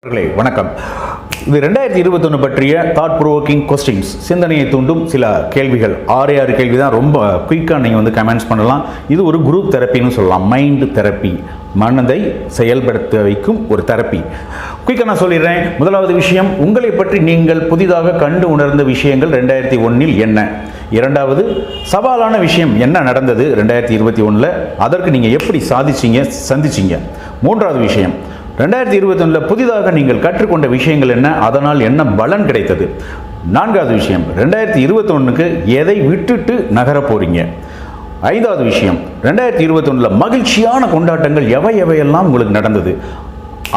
வணக்கம். இது 2021 பற்றிய தாட் ப்ரோவோக்கிங் கொஸ்டின்ஸ், சிந்தனையை தூண்டும் சில கேள்விகள். 6 கேள்வி தான், ரொம்ப குயிக்காக நீங்கள் வந்து கமெண்ட்ஸ் பண்ணலாம். இது ஒரு குரூப் தெரப்பின்னு சொல்லலாம். மைண்ட் தெரப்பி, மனதை செயல்படுத்த வைக்கும் ஒரு தெரப்பி. குயிக்காக நான் சொல்லிடுறேன். முதலாவது விஷயம், உங்களை பற்றி நீங்கள் புதிதாக கண்டு உணர்ந்த விஷயங்கள் 2001 என்ன? இரண்டாவது, சவாலான விஷயம் என்ன நடந்தது 2021, அதற்கு நீங்கள் எப்படி சந்திச்சிங்க? மூன்றாவது விஷயம், 2021 புதிதாக நீங்கள் கற்றுக்கொண்ட விஷயங்கள் என்ன, அதனால் என்ன பலன் கிடைத்தது? நான்காவது விஷயம், 2021க்கு எதை விட்டுட்டு நகர போறீங்க? ஐந்தாவது விஷயம், 2021 மகிழ்ச்சியான கொண்டாட்டங்கள் எவையெல்லாம் உங்களுக்கு நடந்தது?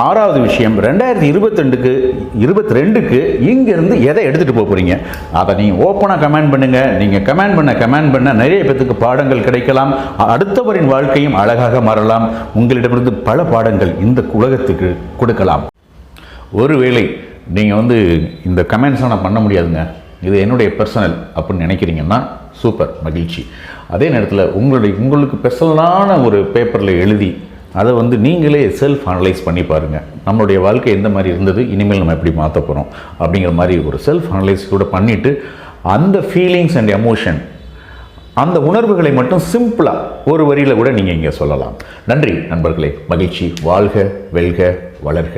ஆறாவது விஷயம், 2022க்கு இங்கிருந்து எதை எடுத்துகிட்டு போகிறீங்க? அதை நீங்கள் ஓப்பனாக கமெண்ட் பண்ணுங்கள். நீங்கள் கமெண்ட் பண்ண நிறைய பேத்துக்கு பாடங்கள் கிடைக்கலாம். அடுத்தவரின் வாழ்க்கையும் அழகாக மாறலாம். உங்களிடமிருந்து பல பாடங்கள் இந்த உலகத்துக்கு கொடுக்கலாம். ஒருவேளை நீங்கள் வந்து இந்த கமெண்ட்ஸை நான் பண்ண முடியாதுங்க, இது என்னுடைய பர்சனல் அப்படின்னு நினைக்கிறீங்கன்னா சூப்பர், மகிழ்ச்சி. அதே நேரத்தில் உங்களுக்கு பர்சனலான ஒரு பேப்பரில் எழுதி அதை வந்து நீங்களே செல்ஃப் அனலைஸ் பண்ணி பாருங்கள். நம்மளுடைய வாழ்க்கை எந்த மாதிரி இருந்தது, இனிமேல் நம்ம எப்படி மாற்ற போகிறோம் அப்படிங்கிற மாதிரி ஒரு செல்ஃப் அனலைஸ் கூட பண்ணிவிட்டு அந்த ஃபீலிங்ஸ் அண்ட் எமோஷன், அந்த உணர்வுகளை மட்டும் சிம்பிளாக ஒரு வரியில் கூட நீங்கள் இங்கே சொல்லலாம். நன்றி நண்பர்களே, மகிழ்ச்சி. வாழ்க வெல்க வளர்க.